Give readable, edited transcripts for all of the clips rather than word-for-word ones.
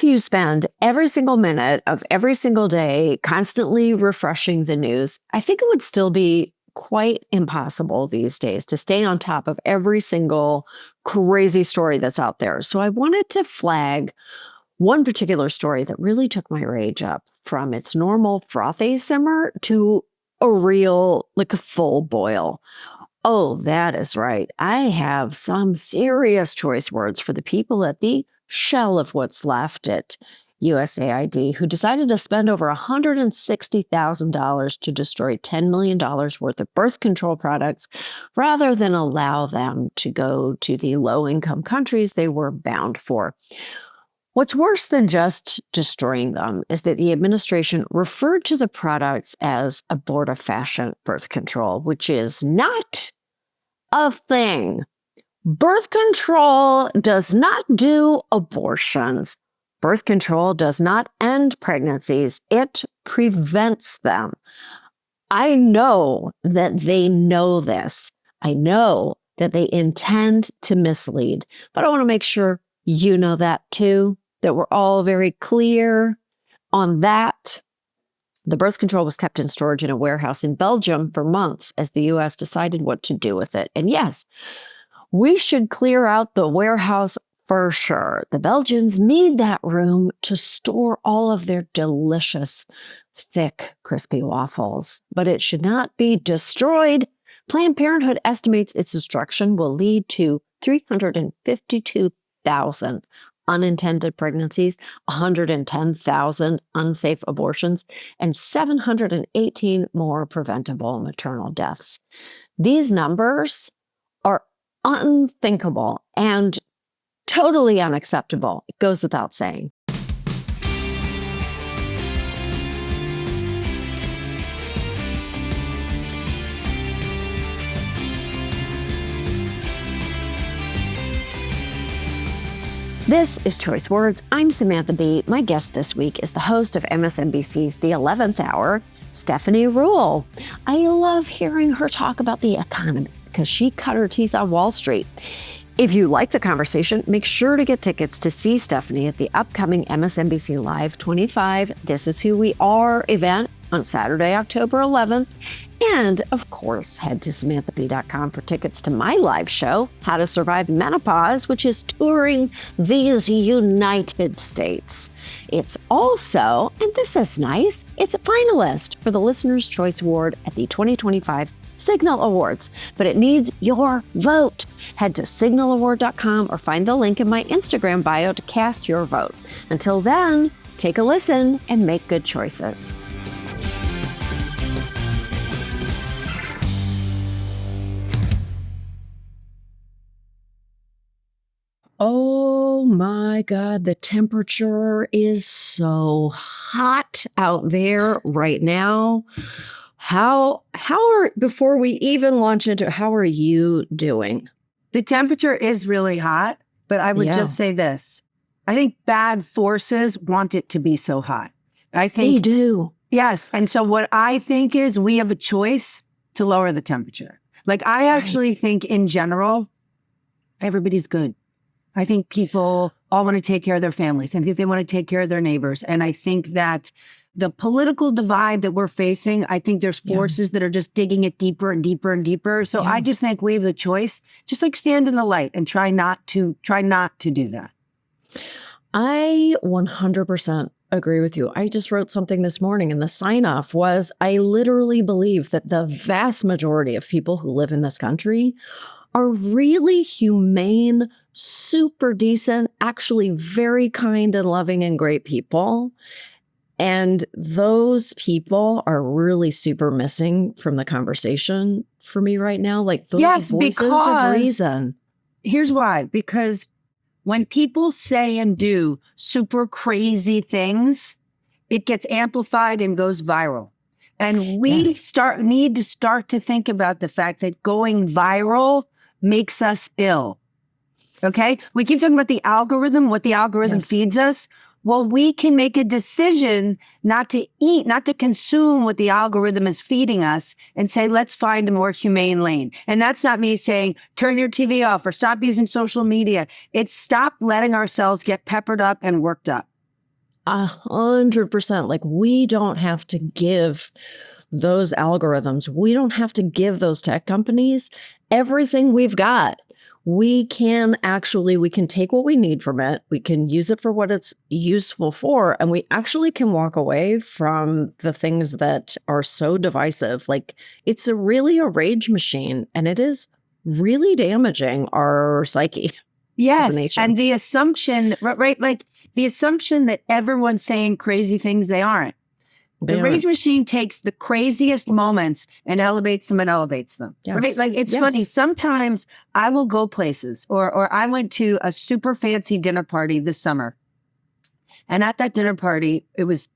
if you spend every single minute of every single day constantly refreshing the news, I think it would still be quite impossible these days to stay on top of every single crazy story that's out there. So I wanted to flag one particular story that really took my rage up from its normal frothy simmer to a real, like a full boil. Oh, that is right. I have some serious choice words for the people at the shell of what's left at USAID who decided to spend over $160,000 to destroy $10 million worth of birth control products rather than allow them to go to the low-income countries they were bound for. What's worse than just destroying them is that the administration referred to the products as abortifacient birth control, which is not a thing. Birth control does not do abortions. Birth control does not end pregnancies. It prevents them. I know that they know this. I know that they intend to mislead, but I want to make sure you know that too, that we're all very clear on that. The birth control was kept in storage in a warehouse in Belgium for months as the U.S. decided what to do with it. And yes, we should clear out the warehouse for sure. The Belgians need that room to store all of their delicious, thick, crispy waffles, but it should not be destroyed. Planned Parenthood estimates its destruction will lead to 352,000 unintended pregnancies, 110,000 unsafe abortions, and 718 more preventable maternal deaths. These numbers are unthinkable and totally unacceptable. It goes without saying. This is Choice Words. I'm Samantha B. My guest this week is the host of MSNBC's The 11th Hour, Stephanie Ruhle. I love hearing her talk about the economy because she cut her teeth on Wall Street. If you like the conversation, make sure to get tickets to see Stephanie at the upcoming MSNBC Live 25 This Is Who We Are event on Saturday, October 11th. And of course, head to SamanthaB.com for tickets to my live show, How to Survive Menopause, which is touring these United States. It's also, and this is nice, it's a finalist for the Listener's Choice Award at the 2025 Signal Awards, but it needs your vote. Head to signalaward.com or find the link in my Instagram bio to cast your vote. Until then, take a listen and make good choices. Oh my God, the temperature is so hot out there right now. Before we even launch into, how are you doing? The temperature is really hot, but I would just say this. I think bad forces want it to be so hot. I think they do. Yes. And so what I think is we have a choice to lower the temperature. Like I actually think in general, everybody's good. I think people all want to take care of their families. I think they want to take care of their neighbors. And I think that the political divide that we're facing, I think there's forces that are just digging it deeper and deeper and deeper. So I just think we have the choice, just like stand in the light and try not to do that. I 100% agree with you. I just wrote something this morning and the sign off was, I literally believe that the vast majority of people who live in this country are really humane, super decent, actually very kind and loving and great people. And those people are really super missing from the conversation for me right now. Like those voices of reason. Here's why. Because when people say and do super crazy things, it gets amplified and goes viral. And we need to start to think about the fact that going viral makes us ill. Okay? We keep talking about the algorithm, what the algorithm feeds us. Well, we can make a decision not to eat, not to consume what the algorithm is feeding us and say, let's find a more humane lane. And that's not me saying, turn your TV off or stop using social media. It's stop letting ourselves get peppered up and worked up. 100%. Like, we don't have to give those algorithms, we don't have to give those tech companies everything we've got. We can take what we need from it. We can use it for what it's useful for. And we actually can walk away from the things that are so divisive. Like, it's really a rage machine, and it is really damaging our psyche. Yes. And the assumption, right? Like the assumption that everyone's saying crazy things they aren't. The rage machine takes the craziest moments and elevates them. Yes. Right? Like, it's funny. Sometimes I will go places, or I went to a super fancy dinner party this summer. And at that dinner party, it was,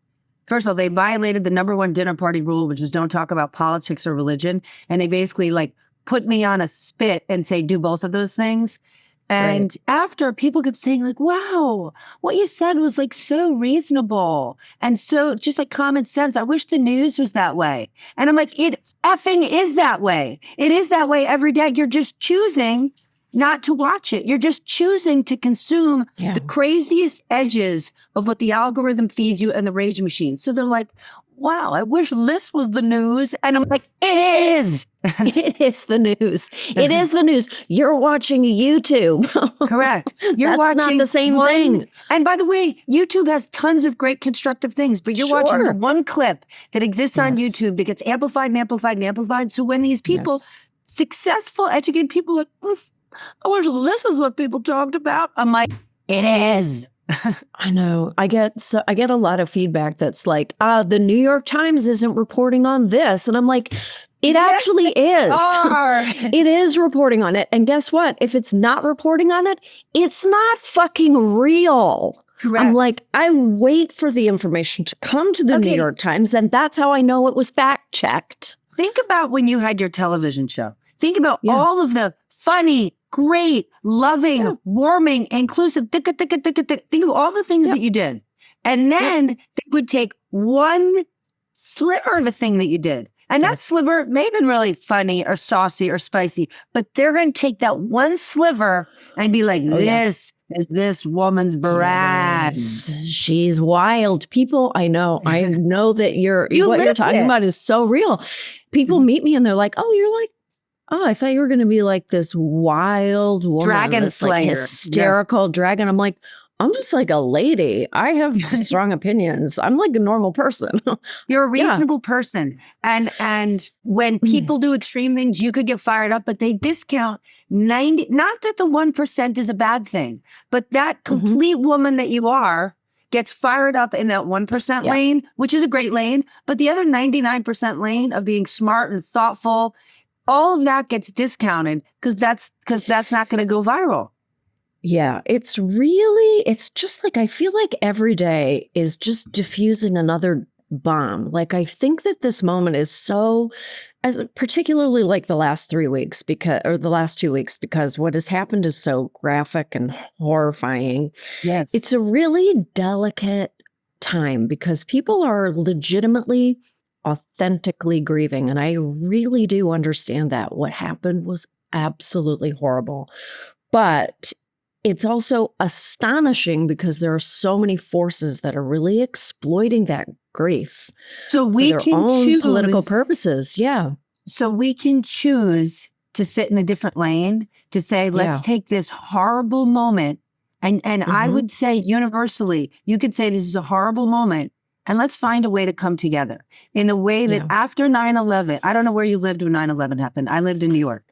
first of all, they violated the #1 dinner party rule, which is don't talk about politics or religion. And they basically like put me on a spit and say, do both of those things. And after, people kept saying like, wow, what you said was like so reasonable and so just like common sense. I wish the news was that way. And I'm like, it effing is that way. It is that way every day. You're just choosing not to watch it. You're just choosing to consume the craziest edges of what the algorithm feeds you and the rage machine. So they're like, wow, I wish this was the news. And I'm like, it is. It is the news. It is the news. You're watching YouTube. Correct. You're watching not the same thing. And by the way, YouTube has tons of great constructive things, but you're watching the one clip that exists on YouTube that gets amplified and amplified and amplified. So when these people, successful, educated people, are like, I wish this is what people talked about. I'm like, it is. I know. I get a lot of feedback that's like, the New York Times isn't reporting on this. And I'm like, it actually is. It is reporting on it. And guess what? If it's not reporting on it, it's not fucking real. Correct. I'm like, I wait for the information to come to the New York Times, and that's how I know it was fact checked. Think about when you had your television show. Think about all of the funny, great, loving, warming, inclusive, think of all the things that you did. And then they would take one sliver of a thing that you did. And that sliver may have been really funny or saucy or spicy, but they're going to take that one sliver and be like, this is this woman's brat. She's wild. People, I know that what you're talking about is so real. People meet me and they're like, I thought you were going to be like this wild woman, dragon slayer, like hysterical dragon. I'm like, I'm just like a lady. I have strong opinions. I'm like a normal person. You're a reasonable person. And when people do extreme things, you could get fired up, but they discount 90, not that the 1% is a bad thing, but that complete woman that you are gets fired up in that 1% lane, which is a great lane, but the other 99% lane of being smart and thoughtful, all of that gets discounted because that's not going to go viral. Yeah, it's just like, I feel like every day is just diffusing another bomb. Like, I think that this moment is so, particularly like the last 3 weeks the last 2 weeks, because what has happened is so graphic and horrifying. Yes. It's a really delicate time because people are legitimately, authentically grieving. And I really do understand that. What happened was absolutely horrible. But it's also astonishing because there are so many forces that are really exploiting that grief. So we for their can own choose political purposes. Yeah. So we can choose to sit in a different lane, to say, let's take this horrible moment. And I would say universally, you could say this is a horrible moment. And let's find a way to come together in the way that after 9/11, I don't know where you lived when 9/11 happened. I lived in New York.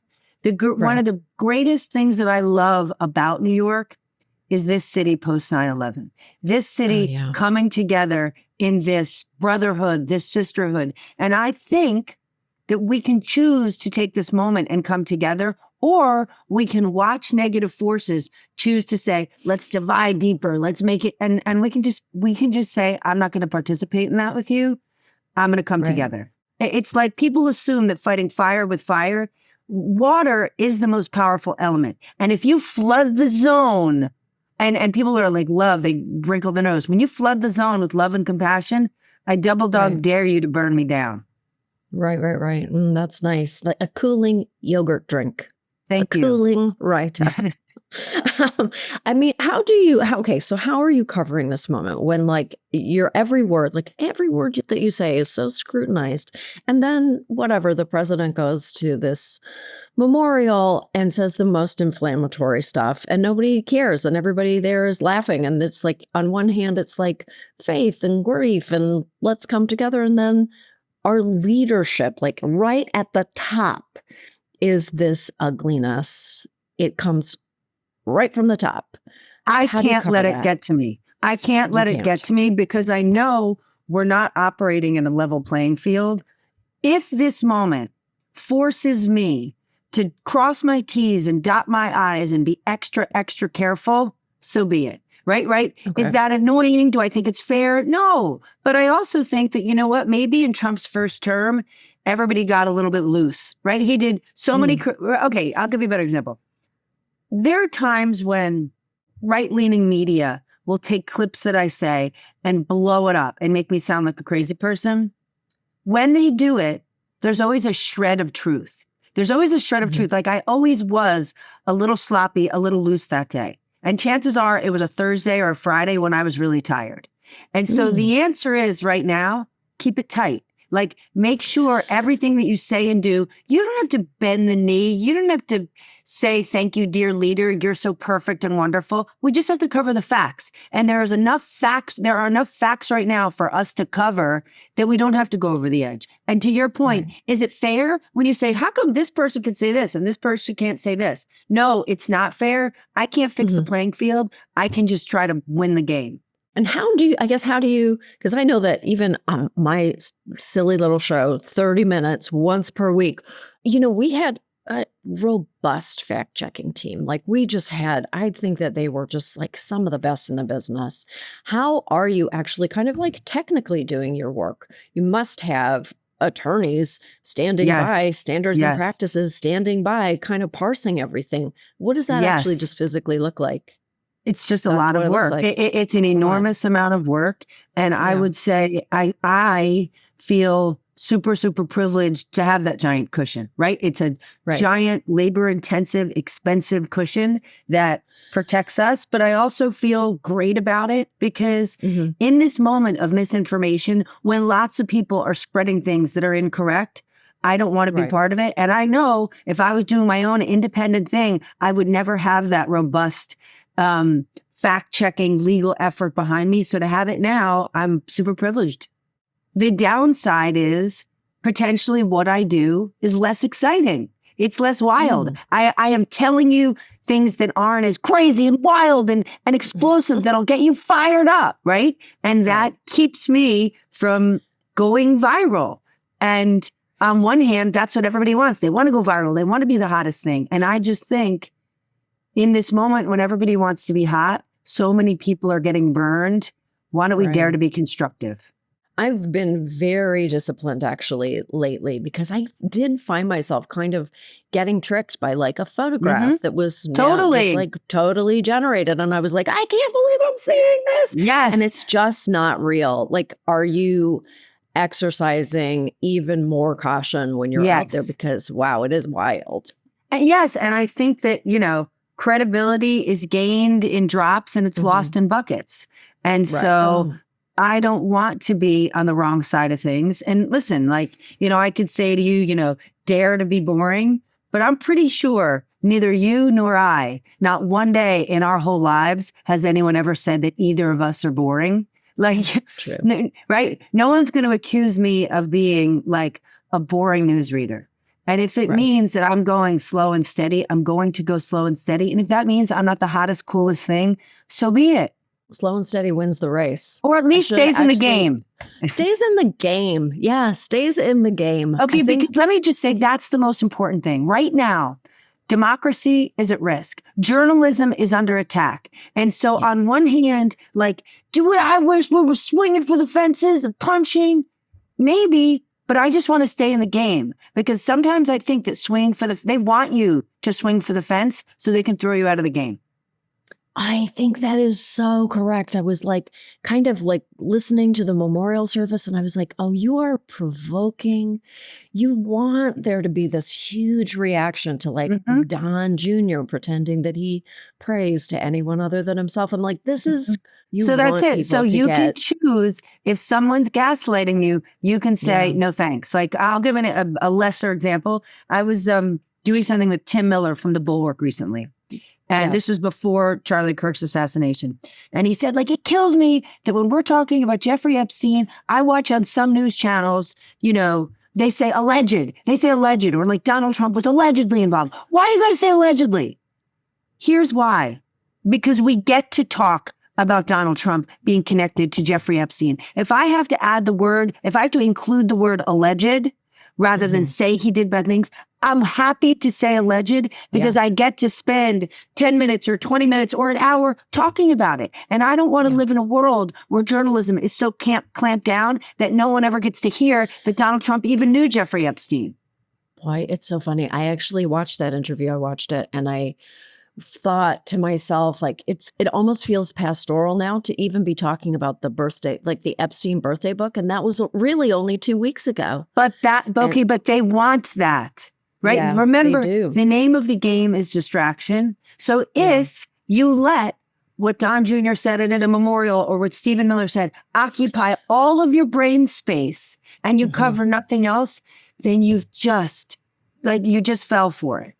One of the greatest things that I love about New York is this city post 9/11. This city coming together in this brotherhood, this sisterhood. And I think that we can choose to take this moment and come together, or we can watch negative forces, choose to say, let's divide deeper, let's make it, and we can just say, I'm not going to participate in that with you. I'm going to come together. It's like people assume that fighting fire with fire, water is the most powerful element. And if you flood the zone, and people are like, love, they wrinkle their nose. When you flood the zone with love and compassion, I double dog dare you to burn me down. Right. That's nice. Like a cooling yogurt drink. Thank you. Cooling, right. Um, I mean, okay, so how are you covering this moment when like your every word, that you say is so scrutinized, and then whatever, the president goes to this memorial and says the most inflammatory stuff and nobody cares and everybody there is laughing, and it's like on one hand it's like faith and grief and let's come together, and then our leadership, like right at the top, is this ugliness. It comes right from the top. I How do you can't cover let it that? get to me. I can't You let it get can't. to me because I know we're not operating in a level playing field. If this moment forces me to cross my T's and dot my I's and be extra, extra careful, so be it. Right, right. Is Okay. that annoying? Do I think it's fair? No. But I also think that, you know what, maybe in Trump's first term, everybody got a little bit loose, right? He did so many. Okay, I'll give you a better example. There are times when right-leaning media will take clips that I say and blow it up and make me sound like a crazy person. When they do it, there's always a shred of truth. There's always a shred of truth. Like I always was a little sloppy, a little loose that day. And chances are it was a Thursday or a Friday when I was really tired. And so the answer is right now, keep it tight. Like make sure everything that you say and do, you don't have to bend the knee. You don't have to say, thank you, dear leader. You're so perfect and wonderful. We just have to cover the facts. And there are enough facts right now for us to cover that we don't have to go over the edge. And to your point, is it fair when you say, how come this person can say this and this person can't say this? No, it's not fair. I can't fix the playing field. I can just try to win the game. And how do you, because I know that even on my silly little show, 30 minutes once per week, we had a robust fact checking team. Like I think that they were just like some of the best in the business. How are you actually kind of like technically doing your work? You must have attorneys standing by, standards and practices standing by, kind of parsing everything. What does that actually just physically look like? It's just a lot of work. Like. It's an enormous amount of work. And I would say I feel super, super privileged to have that giant cushion, right? It's a giant labor-intensive, expensive cushion that protects us. But I also feel great about it because in this moment of misinformation, when lots of people are spreading things that are incorrect, I don't want to be part of it. And I know if I was doing my own independent thing, I would never have that robust fact-checking legal effort behind me. So to have it now, I'm super privileged. The downside is potentially what I do is less exciting. It's less wild. I am telling you things that aren't as crazy and wild and explosive that'll get you fired up, right? And that keeps me from going viral. And on one hand, that's what everybody wants. They want to go viral. They want to be the hottest thing. And I just think in this moment when everybody wants to be hot, so many people are getting burned. Why don't we dare to be constructive? I've been very disciplined actually lately because I did find myself kind of getting tricked by like a photograph that was totally generated. And I was like, I can't believe I'm seeing this. Yes. And it's just not real. Like, are you exercising even more caution when you're out there? Because wow, it is wild. Yes. And I think that, credibility is gained in drops and it's lost in buckets. And so I don't want to be on the wrong side of things. And listen, like, I could say to you, dare to be boring, but I'm pretty sure neither you nor I, not one day in our whole lives, has anyone ever said that either of us are boring. Like, right? No one's going to accuse me of being like a boring newsreader. And if it means that I'm going slow and steady, I'm going to go slow and steady. And if that means I'm not the hottest, coolest thing, so be it. Slow and steady wins the race. Or at least stays in the game. Stays in the game. Yeah, stays in the game. Okay, because let me just say that's the most important thing. Right now, democracy is at risk. Journalism is under attack. And so on one hand, like, I wish we were swinging for the fences and punching? Maybe. But I just want to stay in the game because sometimes I think that they want you to swing for the fence so they can throw you out of the game. I think that is so correct. I was like, kind of like listening to the memorial service, and I was like, oh, you are provoking. You want there to be this huge reaction to like Mhm. Don Jr. pretending that he prays to anyone other than himself. I'm like, this is, you So that's want it. So people to you can get, choose if someone's gaslighting you, you can say, yeah, no, thanks. Like I'll give a lesser example. I was doing something with Tim Miller from The Bulwark recently. And yeah. this was before Charlie Kirk's assassination. And he said, like, it kills me that when we're talking about Jeffrey Epstein, I watch on some news channels, they say alleged. They say alleged, or like Donald Trump was allegedly involved. Why you got to say allegedly? Here's why. Because we get to talk about Donald Trump being connected to Jeffrey Epstein. If I have to if I have to include the word alleged rather than say he did bad things, I'm happy to say alleged because I get to spend 10 minutes or 20 minutes or an hour talking about it. And I don't want to live in a world where journalism is so clamped down that no one ever gets to hear that Donald Trump even knew Jeffrey Epstein. Boy, it's so funny. I actually watched that interview. I watched it and I thought to myself, like, it almost feels pastoral now to even be talking about the birthday, like the Epstein birthday book. And that was really only 2 weeks ago. But but they want that, right? Yeah, Remember, they do. the name of the game is distraction. So if you let what Don Jr. said at a memorial or what Stephen Miller said occupy all of your brain space and you cover nothing else, then you just fell for it.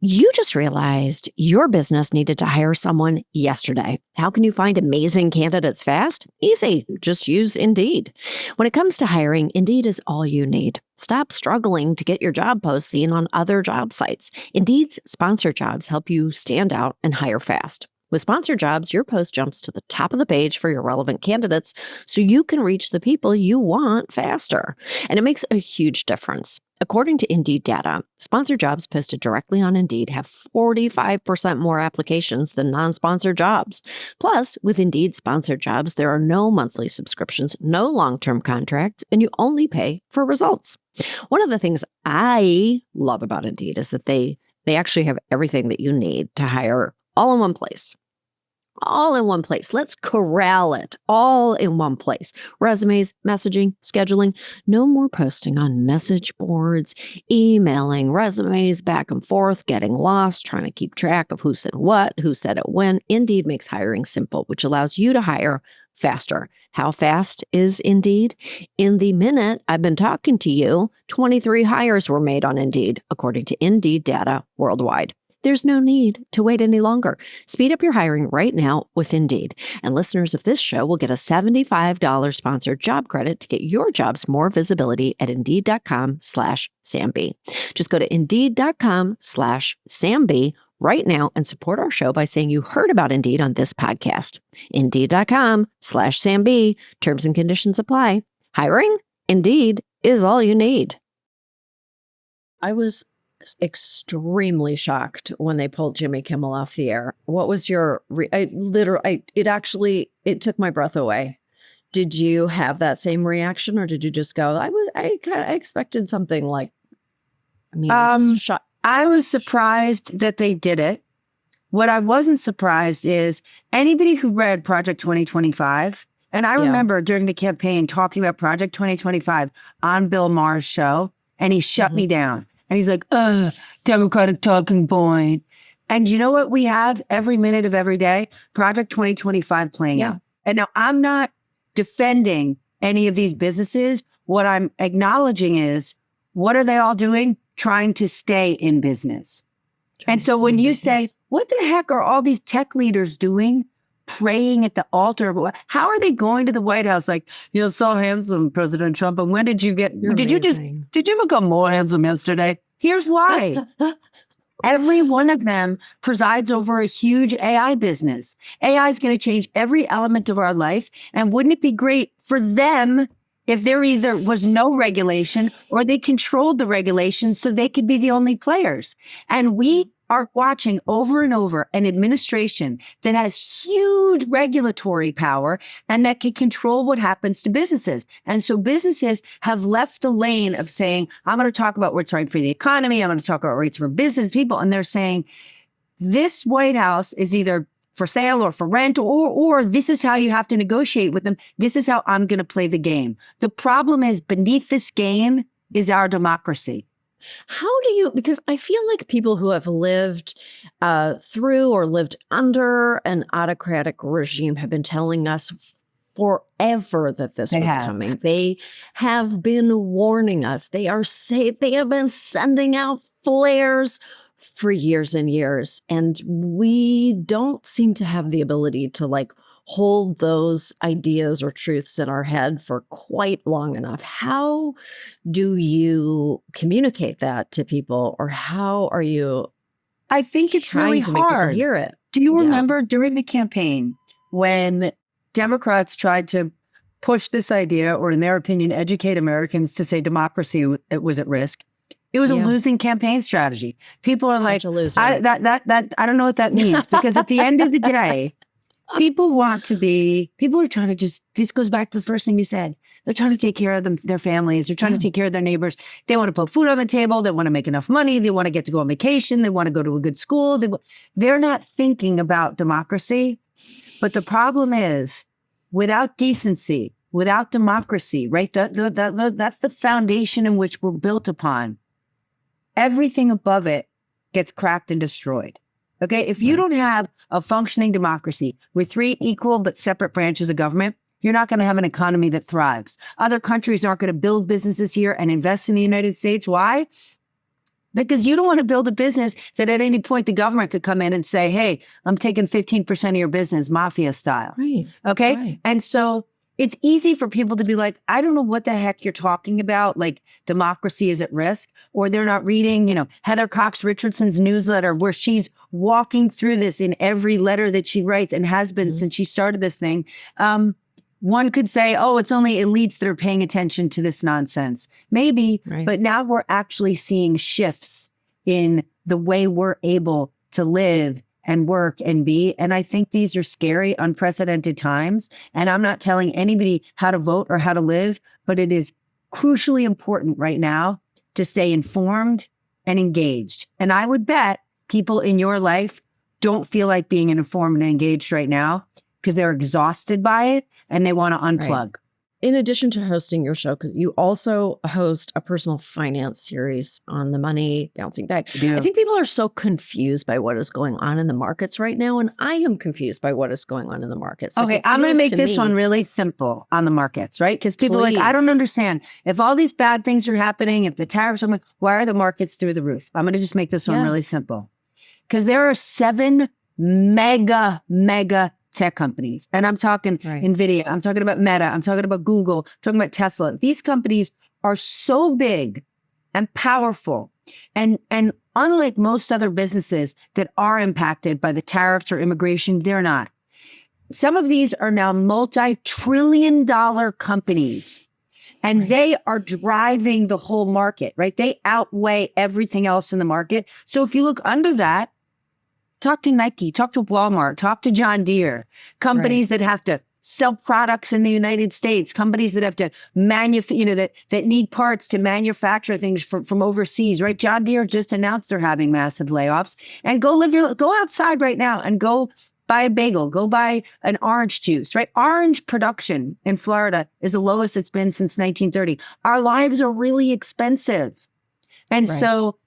You just realized your business needed to hire someone yesterday. How can you find amazing candidates fast? Easy. Just use Indeed. When it comes to hiring, Indeed is all you need. Stop struggling to get your job post seen on other job sites. Indeed's sponsored jobs help you stand out and hire fast. With sponsored jobs, your post jumps to the top of the page for your relevant candidates so you can reach the people you want faster. And it makes a huge difference. According to Indeed data, sponsored jobs posted directly on Indeed have 45% more applications than non-sponsored jobs. Plus, with Indeed sponsored jobs, there are no monthly subscriptions, no long-term contracts, and you only pay for results. One of the things I love about Indeed is that they actually have everything that you need to hire all in one place. All in one place. Let's corral it all in one place. Resumes, messaging, scheduling. No more posting on message boards, emailing resumes back and forth, getting lost, trying to keep track of who said what, who said it when. Indeed makes hiring simple, which allows you to hire faster. How fast is Indeed? In the minute I've been talking to you, 23 hires were made on Indeed, according to Indeed data worldwide. There's no need to wait any longer. Speed up your hiring right now with Indeed. And listeners of this show will get a $75 sponsored job credit to get your jobs more visibility at Indeed.com/Samby. Just go to Indeed.com/Samby right now and support our show by saying you heard about Indeed on this podcast. Indeed.com/Samby. Terms and conditions apply. Hiring? Indeed is all you need. I was extremely shocked when they pulled Jimmy Kimmel off the air. What was your it took my breath away. Did you have that same reaction, or did you just go, I expected something like, I was surprised that they did it. What I wasn't surprised is anybody who read Project 2025, and I remember during the campaign talking about Project 2025 on Bill Maher's show, and he shut me down. And he's like, Democratic talking point. And you know what we have every minute of every day? Project 2025 playing out. And now I'm not defending any of these businesses. What I'm acknowledging is, what are they all doing? Trying to stay in business. And so when you say, what the heck are all these tech leaders doing? Praying at the altar. How are they going to the White House? Like, you're so handsome, President Trump. And when did you did you become more handsome yesterday? Here's why. Every one of them presides over a huge AI business. AI is going to change every element of our life. And wouldn't it be great for them if there either was no regulation or they controlled the regulation so they could be the only players? And we are watching over and over an administration that has huge regulatory power and that can control what happens to businesses. And so businesses have left the lane of saying, I'm going to talk about what's right for the economy. I'm going to talk about rights for business people. And they're saying, this White House is either for sale or for rent, or this is how you have to negotiate with them. This is how I'm going to play the game. The problem is beneath this game is our democracy. How do you, because I feel like people who have lived through or lived under an autocratic regime have been telling us forever that this was coming. They have been warning us. They have been sending out flares for years and years. And we don't seem to have the ability to like hold those ideas or truths in our head for quite long enough. How do you communicate that to people, or how are you? I think it's really to make people hear it. Do you remember during the campaign when Democrats tried to push this idea, or in their opinion, educate Americans to say democracy was at risk? It was a losing campaign strategy. People are like, I don't know what that means, because at the end of the day, people are trying to this goes back to the first thing you said. They're trying to take care of their families. They're trying to take care of their neighbors. They want to put food on the table. They want to make enough money. They want to get to go on vacation. They want to go to a good school. They're not thinking about democracy. But the problem is, without decency, without democracy, right? That's the foundation in which we're built upon. Everything above it gets cracked and destroyed. Okay, if you don't have a functioning democracy with three equal but separate branches of government, you're not going to have an economy that thrives. Other countries aren't going to build businesses here and invest in the United States. Why? Because you don't want to build a business that at any point the government could come in and say, hey, I'm taking 15% of your business, mafia style. Right. Okay. Right. And so it's easy for people to be like, I don't know what the heck you're talking about. Like, democracy is at risk. Or they're not reading, Heather Cox Richardson's newsletter, where she's walking through this in every letter that she writes and has been since she started this thing. One could say, oh, it's only elites that are paying attention to this nonsense. Maybe, but now we're actually seeing shifts in the way we're able to live and work and be. And I think these are scary, unprecedented times. And I'm not telling anybody how to vote or how to live, but it is crucially important right now to stay informed and engaged. And I would bet people in your life don't feel like being informed and engaged right now because they're exhausted by it and they want to unplug. Right. In addition to hosting your show, you also host a personal finance series on The Money Bouncing Back. I think people are so confused by what is going on in the markets right now, and I am confused by what is going on in the markets. Okay, I'm going to make this one really simple on the markets, right? Because people are like, I don't understand. If all these bad things are happening, if the tariffs are, why are the markets through the roof? I'm going to just make this one really simple. Because there are 7 mega tech companies. And I'm talking NVIDIA, I'm talking about Meta, I'm talking about Google, I'm talking about Tesla. These companies are so big and powerful. And unlike most other businesses that are impacted by the tariffs or immigration, they're not. Some of these are now multi-trillion-dollar companies. And they are driving the whole market, right? They outweigh everything else in the market. So if you look under that, talk to Nike, talk to Walmart, talk to John Deere, companies that have to sell products in the United States, companies that have to manufacture, that need parts to manufacture things from overseas, right? John Deere just announced they're having massive layoffs. And go outside right now and go buy a bagel, go buy an orange juice, right? Orange production in Florida is the lowest it's been since 1930. Our lives are really expensive. And so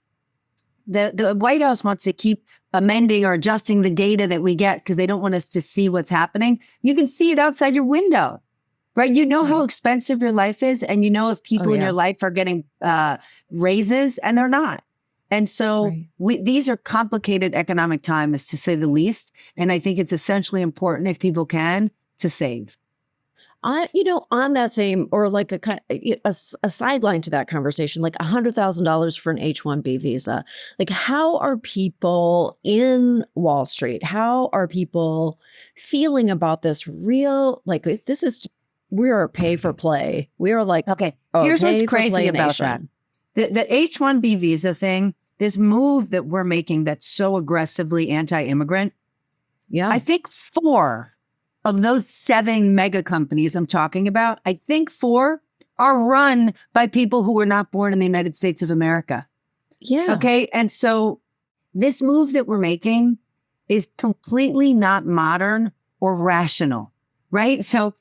the White House wants to keep amending or adjusting the data that we get because they don't want us to see what's happening. You can see it outside your window, right? You know how expensive your life is, and you know if people in your life are getting raises, and they're not. And so these are complicated economic times, to say the least. And I think it's essentially important, if people can, to save. On that same, or like a sideline to that conversation, like $100,000 for an H-1B visa. Like, how are people in Wall Street? How are people feeling about this real, like, we are pay for play. We are like, here's what's crazy about that. The H-1B visa thing, this move that we're making that's so aggressively anti-immigrant. Yeah. I think 4 of those 7 mega companies I'm talking about, I think 4 are run by people who were not born in the United States of America. Yeah. Okay. And so this move that we're making is completely not modern or rational, right? So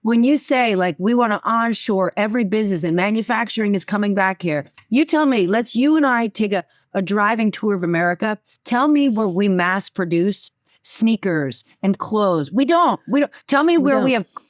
when you say like, we want to onshore every business and manufacturing is coming back here, you tell me, you and I take a driving tour of America. Tell me where we mass produce sneakers and clothes. We don't. Tell me where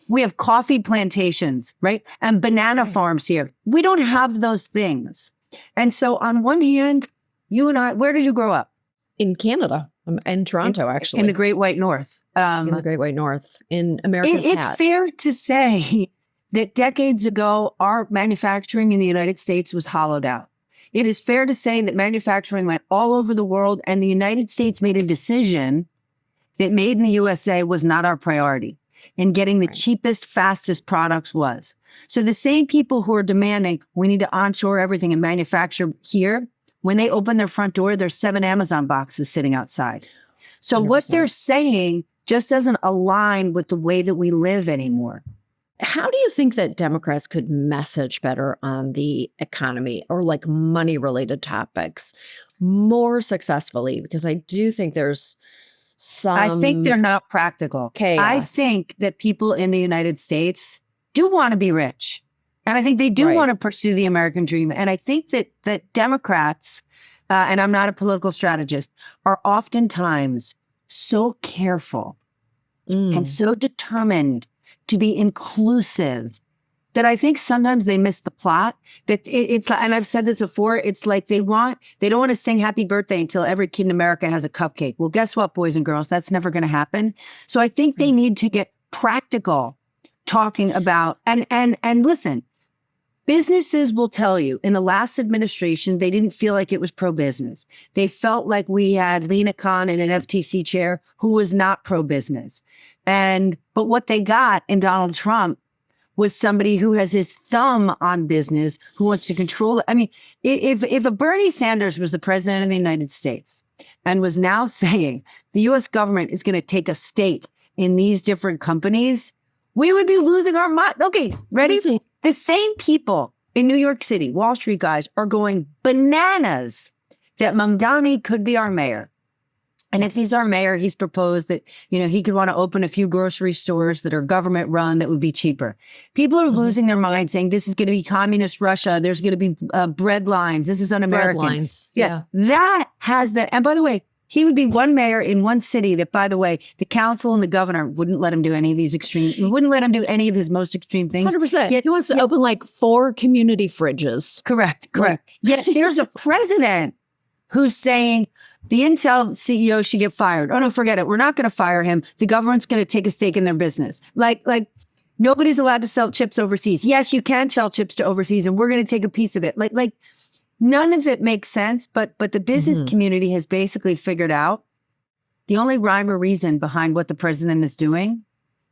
we have coffee plantations, right? And banana farms here. We don't have those things. And so on one hand, you and I, where did you grow up? In Canada, in Toronto, actually. In the Great White North. In the Great White North, in America's hat. It's fair to say that decades ago, our manufacturing in the United States was hollowed out. It is fair to say that manufacturing went all over the world, and the United States made a decision that made in the USA was not our priority, and getting the cheapest, fastest products was. So the same people who are demanding we need to onshore everything and manufacture here, when they open their front door, there's 7 Amazon boxes sitting outside. So 100%. What they're saying just doesn't align with the way that we live anymore. How do you think that Democrats could message better on the economy or like money related topics more successfully? Because I do think there's I think they're not practical. Chaos. I think that people in the United States do want to be rich. And I think they do want to pursue the American dream. And I think that Democrats, and I'm not a political strategist, are oftentimes so careful and so determined to be inclusive that I think sometimes they miss the plot. That it's like, and I've said this before, it's like they don't want to sing happy birthday until every kid in America has a cupcake. Well, guess what, boys and girls? That's never going to happen. So I think they need to get practical talking about, and listen, businesses will tell you in the last administration, they didn't feel like it was pro-business. They felt like we had Lena Khan in an FTC chair who was not pro-business. But what they got in Donald Trump was somebody who has his thumb on business, who wants to control it. I mean, if a Bernie Sanders was the president of the United States and was now saying the US government is going to take a stake in these different companies, we would be losing our mind. Okay, ready? The same people in New York City, Wall Street guys, are going bananas that Mamdani could be our mayor. And if he's our mayor, he's proposed that, he could want to open a few grocery stores that are government run that would be cheaper. People are losing their minds saying this is going to be communist Russia. There's going to be bread lines. This is un-American. Bread lines. Yeah. That has the, and by the way, he would be one mayor in one city that, by the way, the council and the governor wouldn't let him do any of these wouldn't let him do any of his most extreme things. 100%. He wants to open like 4 community fridges. Correct. Yet there's a president who's saying the Intel CEO should get fired. Oh, no, forget it. We're not going to fire him. The government's going to take a stake in their business. Like nobody's allowed to sell chips overseas. Yes, you can sell chips to overseas, and we're going to take a piece of it. Like none of it makes sense, but the business community has basically figured out the only rhyme or reason behind what the president is doing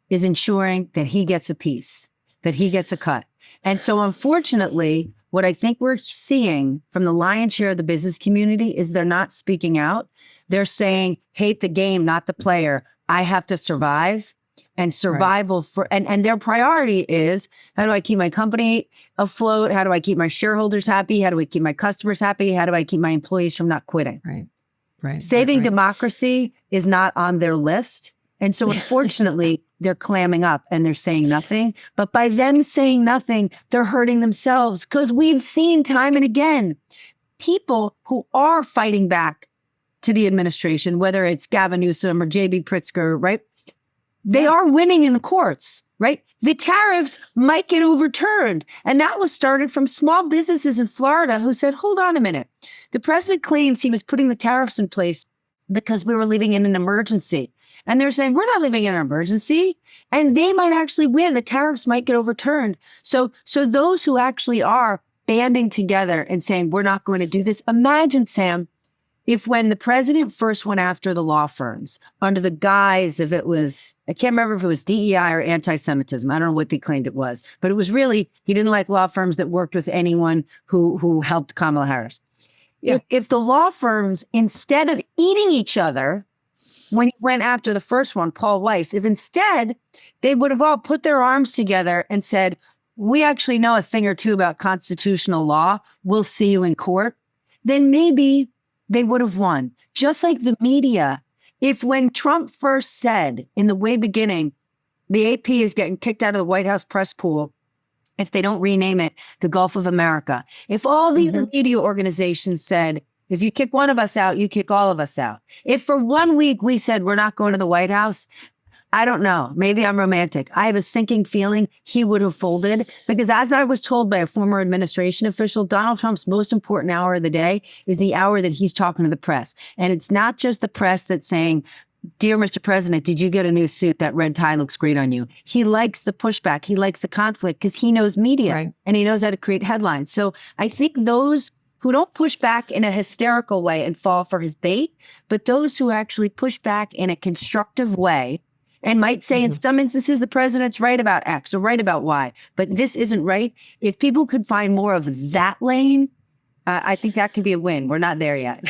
is ensuring that he gets a piece, that he gets a cut. And so unfortunately, what I think we're seeing from the lion's share of the business community is they're not speaking out. They're saying, hate the game, not the player. I have to survive. And survival and their priority is, how do I keep my company afloat? How do I keep my shareholders happy? How do I keep my customers happy? How do I keep my employees from not quitting? Right. Saving democracy is not on their list. And so unfortunately, they're clamming up and they're saying nothing. But by them saying nothing, they're hurting themselves, because we've seen time and again, people who are fighting back to the administration, whether it's Gavin Newsom or J.B. Pritzker, right? They are winning in the courts, right? The tariffs might get overturned. And that was started from small businesses in Florida who said, hold on a minute. The president claims he was putting the tariffs in place because we were living in an emergency. And they're saying, we're not living in an emergency. And they might actually win. The tariffs might get overturned. So those who actually are banding together and saying, we're not going to do this. Imagine, Sam, if when the president first went after the law firms under the guise of it was, I can't remember if it was DEI or anti-Semitism. I don't know what they claimed it was, but it was really, he didn't like law firms that worked with anyone who helped Kamala Harris. Yeah. If the law firms, instead of eating each other, when he went after the first one, Paul Weiss, if instead they would have all put their arms together and said, we actually know a thing or two about constitutional law, we'll see you in court, then maybe they would have won. Just like the media. If when Trump first said in the way beginning, the AP is getting kicked out of the White House press pool if they don't rename it the Gulf of America. If all the other media organizations said, if you kick one of us out, you kick all of us out. If for 1 week we said we're not going to the White House, I don't know. Maybe I'm romantic. I have a sinking feeling he would have folded because as I was told by a former administration official, Donald Trump's most important hour of the day is the hour that he's talking to the press. And it's not just the press that's saying, dear Mr. President, did you get a new suit? That red tie looks great on you. He likes the pushback. He likes the conflict because he knows media and he knows how to create headlines. So I think those who don't push back in a hysterical way and fall for his bait, but those who actually push back in a constructive way and might say in some instances, the president's right about X or right about Y, but this isn't right. If people could find more of that lane, I think that could be a win. We're not there yet.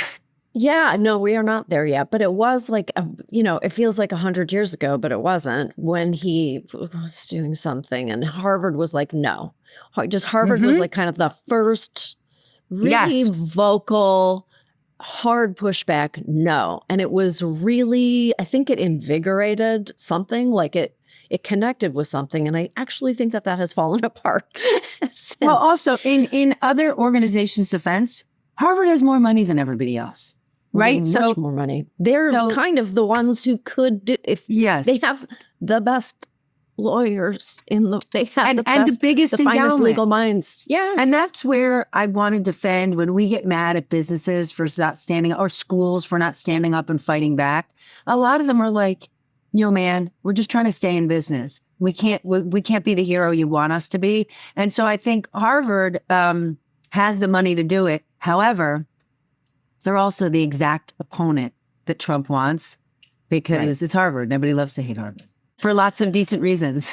Yeah, no, we are not there yet. But it was like, it feels like 100 years ago, but it wasn't when he was doing something and Harvard was like, no. Just Harvard was like kind of the first really vocal, hard pushback, no. And it was really, I think it invigorated something, like it connected with something. And I actually think that has fallen apart since. Well, also in other organizations' defense, Harvard has more money than everybody else. Right? Much more money. They're kind of the ones who could do, they have the best lawyers they have the biggest, the finest legal minds. Yes. And that's where I want to defend when we get mad at businesses for not standing up or schools for not standing up and fighting back. A lot of them are like, man, we're just trying to stay in business. We can't be the hero you want us to be. And so I think Harvard has the money to do it. However, they're also the exact opponent that Trump wants because it's Harvard. Nobody loves to hate Harvard for lots of decent reasons.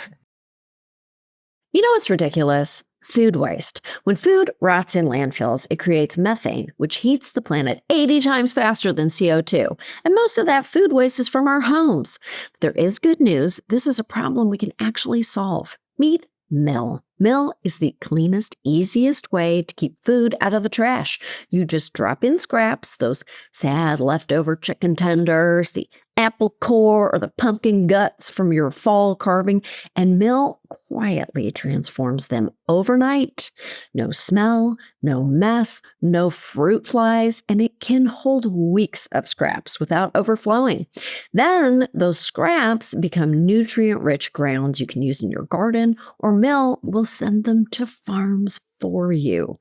You know what's ridiculous? Food waste. When food rots in landfills, it creates methane, which heats the planet 80 times faster than CO2. And most of that food waste is from our homes. But there is good news. This is a problem we can actually solve. Meet Mill. Mill is the cleanest, easiest way to keep food out of the trash. You just drop in scraps, those sad leftover chicken tenders, the apple core, or the pumpkin guts from your fall carving, and Mill quietly transforms them overnight. No smell, no mess, no fruit flies, and it can hold weeks of scraps without overflowing. Then those scraps become nutrient-rich grounds you can use in your garden, or Mill will send them to farms for you.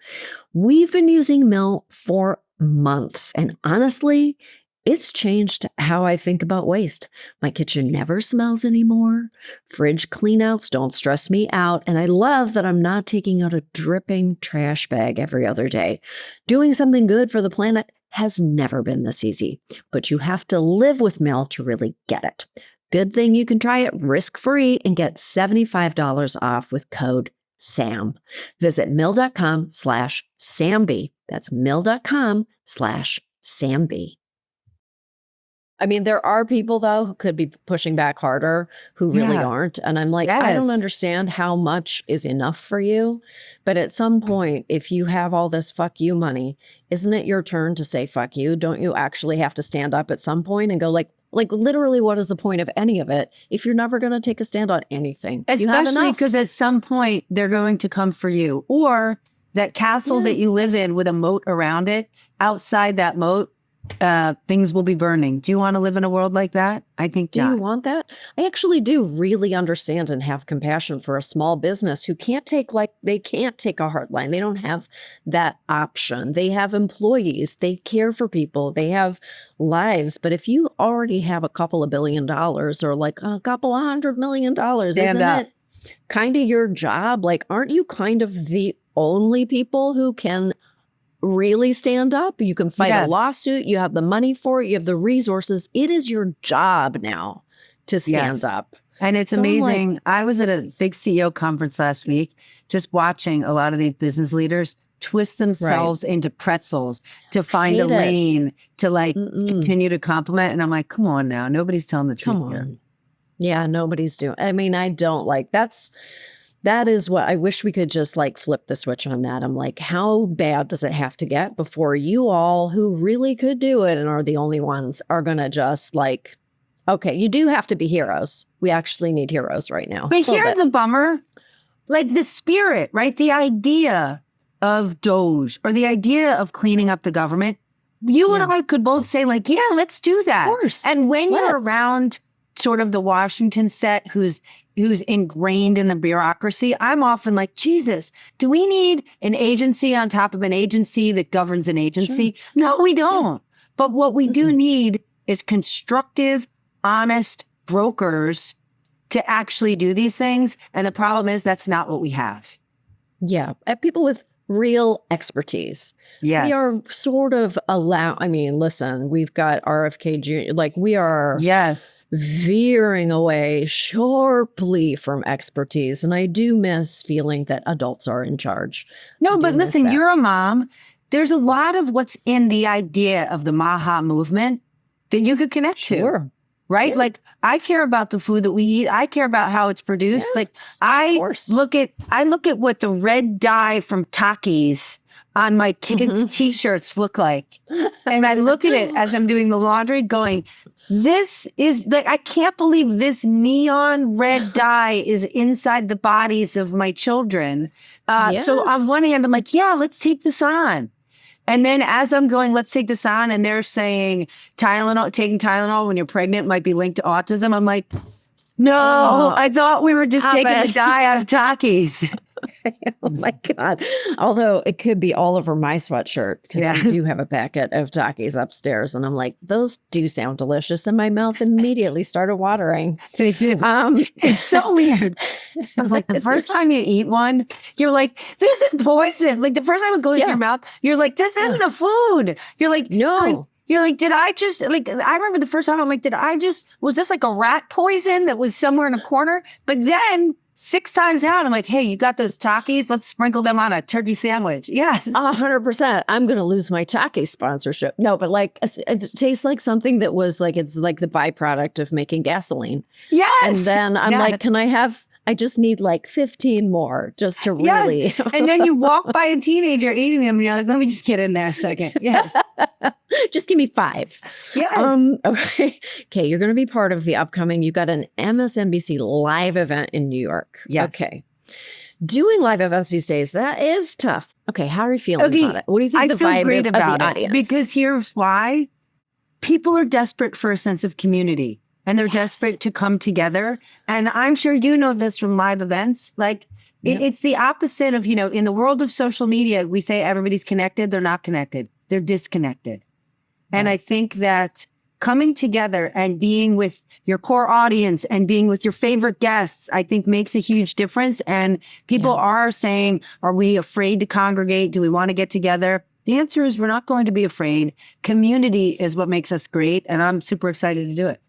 We've been using Mill for months, and honestly, it's changed how I think about waste. My kitchen never smells anymore. Fridge cleanouts don't stress me out. And I love that I'm not taking out a dripping trash bag every other day. Doing something good for the planet has never been this easy. But you have to live with Mill to really get it. Good thing you can try it risk-free and get $75 off with code SAM. Visit mill.com/SAMB. That's mill.com/SAMB. I mean, there are people, though, who could be pushing back harder who really aren't. And I'm like, I don't understand how much is enough for you. But at some point, if you have all this fuck you money, isn't it your turn to say fuck you? Don't you actually have to stand up at some point and go like literally, what is the point of any of it if you're never going to take a stand on anything? Especially because at some point, they're going to come for you. Or that castle that you live in with a moat around it, outside that moat, things will be burning. Do you want to live in a world like that? I think not. Do you want that? I actually do really understand and have compassion for a small business who can't take they can't take a hard line. They don't have that option. They have employees. They care for people. They have lives. But if you already have a couple of $1 billion or like a couple of $100 million, isn't it kind of your job? Like, aren't you kind of the only people who can really stand up? You can fight a lawsuit. You have the money for it. You have the resources. It is your job now to stand up. And it's amazing. I was at a big CEO conference last week, just watching a lot of these business leaders twist themselves into pretzels to find a lane to continue to compliment. And I'm like, come on now. Nobody's telling the truth here. Yeah, nobody's doing. I mean, I don't like that's. That is what I wish we could just like flip the switch on that. I'm like, how bad does it have to get before you all who really could do it and are the only ones are going to just like, okay, you do have to be heroes. We actually need heroes right now. But here's a bummer. Like the spirit, right? The idea of Doge or the idea of cleaning up the government. You and I could both say like, yeah, let's do that. Of course. And when you're around sort of the Washington set who's ingrained in the bureaucracy, I'm often like, Jesus, do we need an agency on top of an agency that governs an agency? Sure. No, we don't. Yeah. But what we do need is constructive, honest brokers to actually do these things. And the problem is that's not what we have. Yeah. People with real expertise. Yes. We are sort of I mean, listen, we've got RFK Jr. Like we are veering away sharply from expertise. And I do miss feeling that adults are in charge. No, but listen, you're a mom. There's a lot of what's in the idea of the MAHA movement that you could connect to. Right? Yeah. Like I care about the food that we eat. I care about how it's produced. Yes, like I look at what the red dye from Takis on my kids' t-shirts look like. And I look at it as I'm doing the laundry going, this is like, I can't believe this neon red dye is inside the bodies of my children. So on one hand, I'm like, yeah, let's take this on. And then as I'm going, let's take this on, and they're saying taking Tylenol when you're pregnant might be linked to autism. I'm like, no, I thought we were just taking the dye out of Takis. Oh my God. Although it could be all over my sweatshirt because we do have a packet of Takis upstairs. And I'm like, those do sound delicious. And my mouth immediately started watering. They do. It's so weird. I was like, the first time you eat one, you're like, this is poison. Like the first time it goes in your mouth, you're like, this isn't a food. You're like, no. You're like, did I just, like, I remember the first time I'm like, was this like a rat poison that was somewhere in a corner? But then 6 times out, I'm like, hey, you got those Takis? Let's sprinkle them on a turkey sandwich. Yes. 100%. I'm going to lose my Takis sponsorship. No, but like, it tastes like something that was like, it's like the byproduct of making gasoline. Yes. And then I'm like, I just need like 15 more just to really. Yes. And then you walk by a teenager eating them and you're like, let me just get in there a second. Yeah. Just give me 5. Yes. Okay. You're going to be part of the upcoming, you got an MSNBCLive event in New York. Yes. Okay. Doing live events these days, that is tough. Okay. How are you feeling about it? What do you think I feel great about the audience? Because here's why. People are desperate for a sense of community. And they're desperate to come together. And I'm sure you know this from live events. Like it's the opposite of, in the world of social media, we say everybody's connected. They're not connected. They're disconnected. And I think that coming together and being with your core audience and being with your favorite guests, I think makes a huge difference. And people are saying, are we afraid to congregate? Do we want to get together? The answer is we're not going to be afraid. Community is what makes us great. And I'm super excited to do it.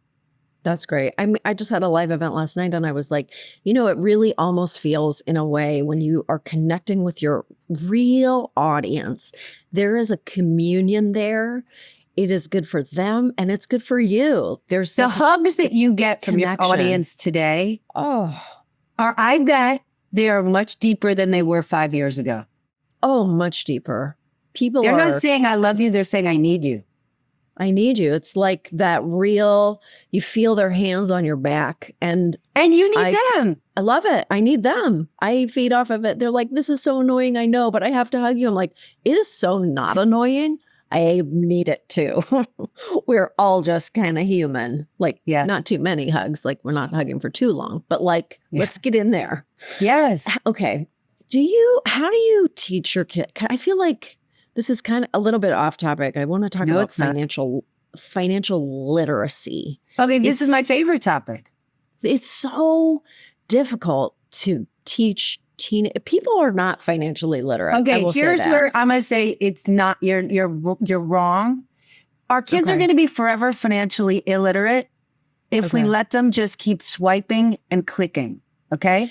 That's great. I just had a live event last night and I was like, it really almost feels in a way when you are connecting with your real audience, there is a communion there. It is good for them and it's good for you. There's the hugs that you get from your audience today. I bet they are much deeper than they were 5 years ago. Oh, much deeper. They're not saying I love you. They're saying I need you. I need you. It's like that real, you feel their hands on your back and you need them. I love it. I need them. I feed off of it. They're like, this is so annoying. I know, but I have to hug you. I'm like, it is so not annoying. I need it too. We're all just kind of human. Like, not too many hugs. Like we're not hugging for too long, but like, let's get in there. Yes. Okay. How do you teach your kid? I feel like this is kind of a little bit off topic. I want to talk about financial literacy. Okay, this is my favorite topic. It's so difficult to teach people are not financially literate. Okay, here's where I'm going to say it's not. You're wrong. Our kids are going to be forever financially illiterate if we let them just keep swiping and clicking. Okay.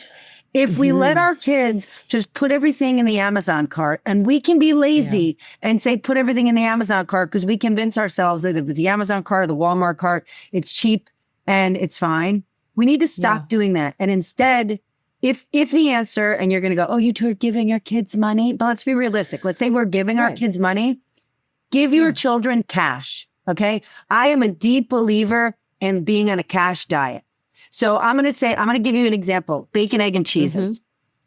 If we let our kids just put everything in the Amazon cart, and we can be lazy and say, put everything in the Amazon cart because we convince ourselves that if it's the Amazon cart or the Walmart cart, it's cheap and it's fine. We need to stop doing that. And instead if the answer, and you're going to go, oh, you two are giving your kids money, but let's be realistic. Let's say we're giving our kids money. Give your children cash. Okay. I am a deep believer in being on a cash diet. So I'm going to give you an example, bacon, egg, and cheeses.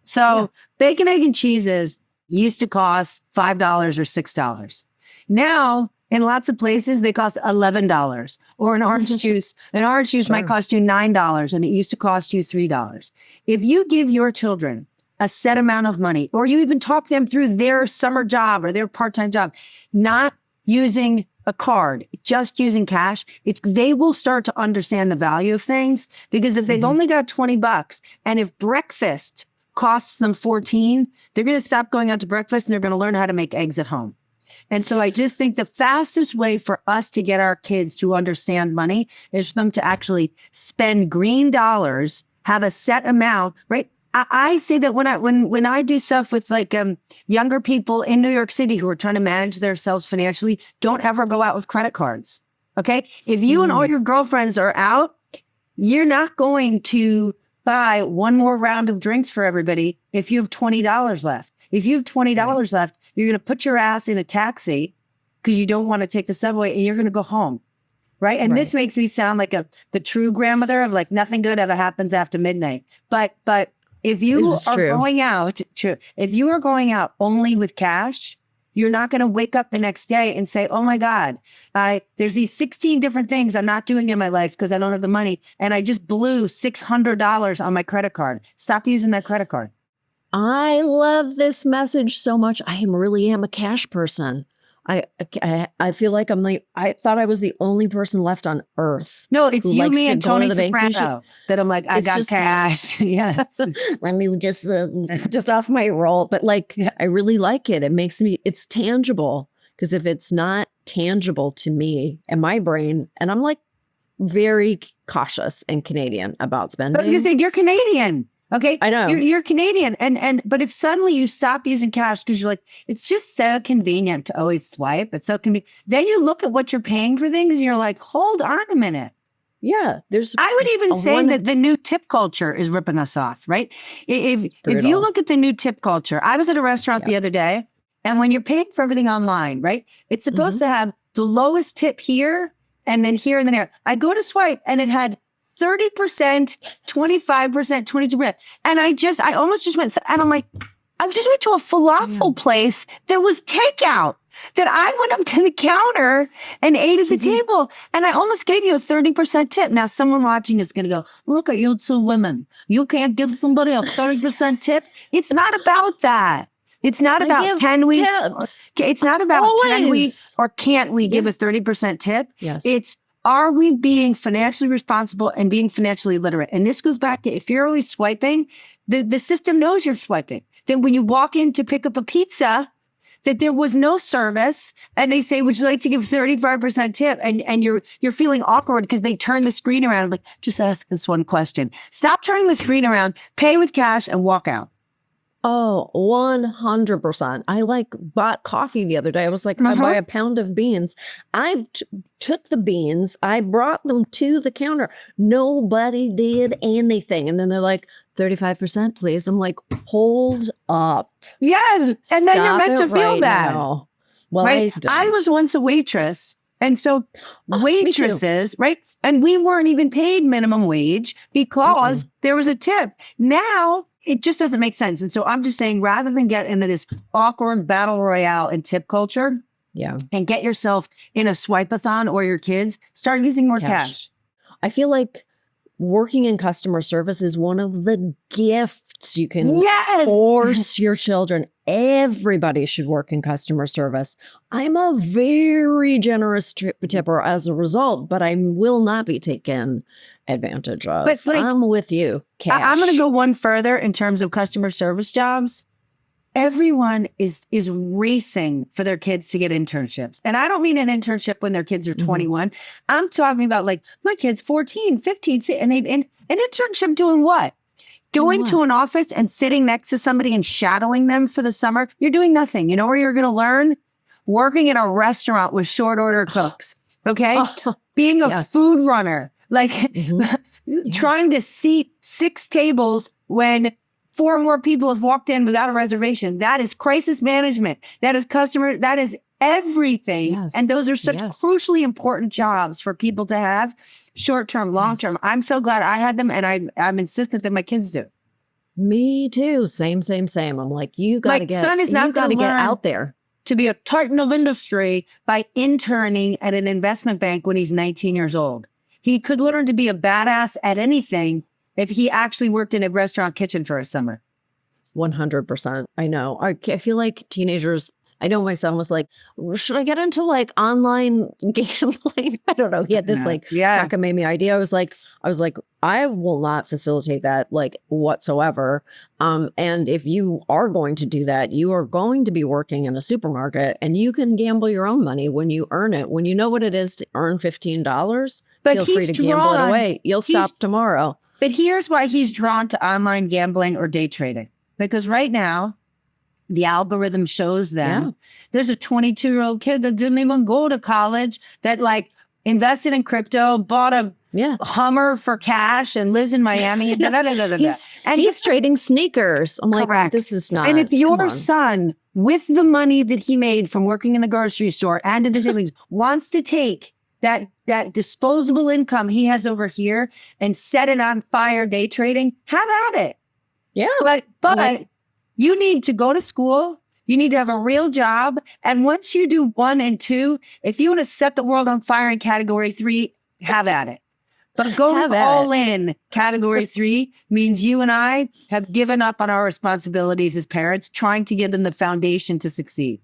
So bacon, egg, and cheeses used to cost $5 or $6. Now, in lots of places, they cost $11. Or an orange juice. An orange juice might cost you $9, and it used to cost you $3. If you give your children a set amount of money, or you even talk them through their summer job or their part-time job, not using a card, just using cash, they will start to understand the value of things. Because if they've only got $20, and if breakfast costs them $14, they're going to stop going out to breakfast and they're going to learn how to make eggs at home. And so I just think the fastest way for us to get our kids to understand money is for them to actually spend green dollars, have a set amount, right? I say that when I do stuff with like younger people in New York City who are trying to manage themselves financially, don't ever go out with credit cards. Okay. If you and all your girlfriends are out, you're not going to buy one more round of drinks for everybody if you have $20 left. If you have $20 left, you're going to put your ass in a taxi because you don't want to take the subway, and you're going to go home. Right. And this makes me sound like the true grandmother of like nothing good ever happens after midnight. But if you are going out, if you are going out only with cash, you're not going to wake up the next day and say, oh my God, there's these 16 different things I'm not doing in my life because I don't have the money. And I just blew $600 on my credit card. Stop using that credit card. I love this message so much. I really am a cash person. I feel like I thought I was the only person left on earth. No, it's you, me, and Tony Soprano that I'm like, I got cash. Yes. Let me just off my roll. But like, I really like it. It makes it's tangible. Because if it's not tangible to me and my brain, and I'm like very cautious and Canadian about spending. I was going to say, you're Canadian. Okay. I know. You're Canadian. But if suddenly you stop using cash because you're like, it's just so convenient to always swipe. It's so convenient. Then you look at what you're paying for things and you're like, hold on a minute. Yeah. I would even say that the new tip culture is ripping us off, right? If you look at the new tip culture, I was at a restaurant the other day, and when you're paying for everything online, right, it's supposed to have the lowest tip here and then here and then there. I go to swipe and it had 30%, 25%, 22%. And I almost just went, and I'm like, I just went to a falafel place that was takeout, that I went up to the counter and ate at the table. And I almost gave you a 30% tip. Now, someone watching is going to go, look at you two women. You can't give somebody a 30% tip. It's not about that. It's not about can we, it's not about can we or can't we give a 30% tip. Yes. It's, are we being financially responsible and being financially literate? And this goes back to, if you're always swiping, the system knows you're swiping. Then when you walk in to pick up a pizza, that there was no service, and they say, would you like to give 35% tip? And you're feeling awkward because they turn the screen around. Like, just ask this one question. Stop turning the screen around, pay with cash, and walk out. Oh, 100%. I bought coffee the other day. I was like, I buy a pound of beans. I took the beans. I brought them to the counter. Nobody did anything. And then they're like, 35%, please. I'm like, hold up. Yes. And then you're meant to feel bad. Now. Well, right? I was once a waitress. And so waitresses, right? And we weren't even paid minimum wage because there was a tip. Now, it just doesn't make sense. And so I'm just saying, rather than get into this awkward battle royale and tip culture, and get yourself in a swipe-a-thon, or your kids, start using more cash. I feel like working in customer service is one of the gifts you can force your children. Everybody should work in customer service. I'm a very generous tipper as a result, but I will not be taken advantage of. But I'm with you, cash. I'm going to go one further in terms of customer service jobs. Everyone is racing for their kids to get internships. And I don't mean an internship when their kids are 21. I'm talking about like my kids 14, 15, and an internship doing what? Going to an office and sitting next to somebody and shadowing them for the summer. You're doing nothing. You know where you're going to learn? Working in a restaurant with short order cooks. Okay? Being a food runner. Like trying to seat 6 tables when 4 more people have walked in without a reservation. That is crisis management. That is customer. That is everything. Yes. And those are such Yes. crucially important jobs for people to have, short-term, long-term. Yes. I'm so glad I had them, and I'm insistent that my kids do. Me too. Same. I'm like, you got to My son is not got to gonna get learn out there. to be a titan of industry by interning at an investment bank when he's 19 years old. He could learn to be a badass at anything if he actually worked in a restaurant kitchen for a summer. 100%. I know. I feel like teenagers, I know my son was like, should I get into like online gambling? I don't know. He had this like cockamamie idea. I was like, I will not facilitate that like whatsoever. And if you are going to do that, you are going to be working in a supermarket, and you can gamble your own money when you earn it. When you know what it is to earn $15, feel free to gamble it away. You'll stop tomorrow. But here's why he's drawn to online gambling or day trading. Because right now, the algorithm shows them there's a 22-year-old kid that didn't even go to college that like invested in crypto, bought a Hummer for cash, and lives in Miami. He's trading sneakers. I'm like, correct. This is not. And if your son, with the money that he made from working in the grocery store and in the savings, wants to take that disposable income he has over here and set it on fire day trading, have at it. Yeah. But you need to go to school. You need to have a real job. And once you do 1 and 2, if you want to set the world on fire in category 3, have at it. But going all in category 3 means you and I have given up on our responsibilities as parents, trying to give them the foundation to succeed.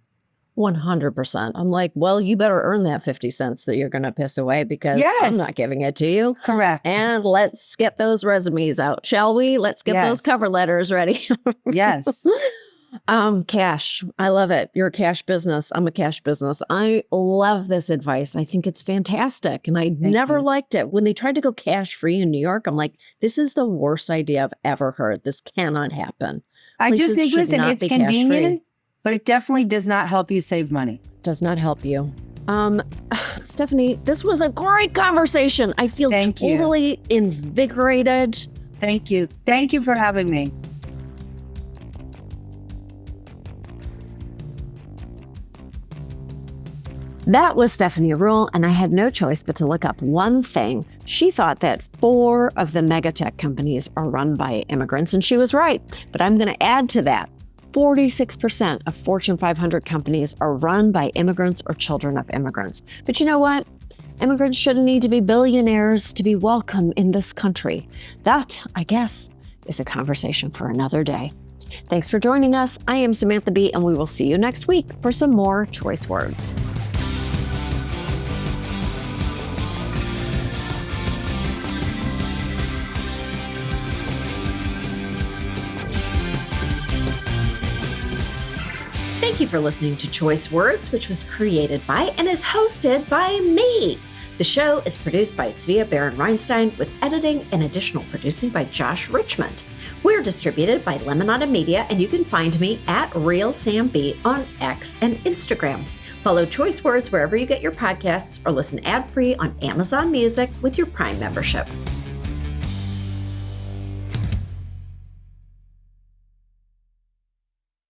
100%. I'm like, well, you better earn that 50 cents that you're going to piss away, because I'm not giving it to you. Correct. And let's get those resumes out, shall we? Let's get those cover letters ready. Yes. Cash. I love it. You're a cash business. I'm a cash business. I love this advice. I think it's fantastic. And I never liked it. When they tried to go cash free in New York, I'm like, this is the worst idea I've ever heard. This cannot happen. I just think, listen, it's convenient, but it definitely does not help you save money. Does not help you. Stephanie, this was a great conversation. I feel totally invigorated. Thank you. Thank you for having me. That was Stephanie Ruhle, and I had no choice but to look up one thing. She thought that 4 of the megatech companies are run by immigrants, and she was right. But I'm going to add to that. 46% of Fortune 500 companies are run by immigrants or children of immigrants. But you know what? Immigrants shouldn't need to be billionaires to be welcome in this country. That, I guess, is a conversation for another day. Thanks for joining us. I am Samantha B, and we will see you next week for some more choice words. Thank you for listening to Choice Words, which was created by and is hosted by me. The show is produced by Tzvia Baron-Reinstein with editing and additional producing by Josh Richmond. We're distributed by Lemonada Media, and you can find me at RealSamB on X and Instagram. Follow Choice Words wherever you get your podcasts, or listen ad-free on Amazon Music with your Prime membership.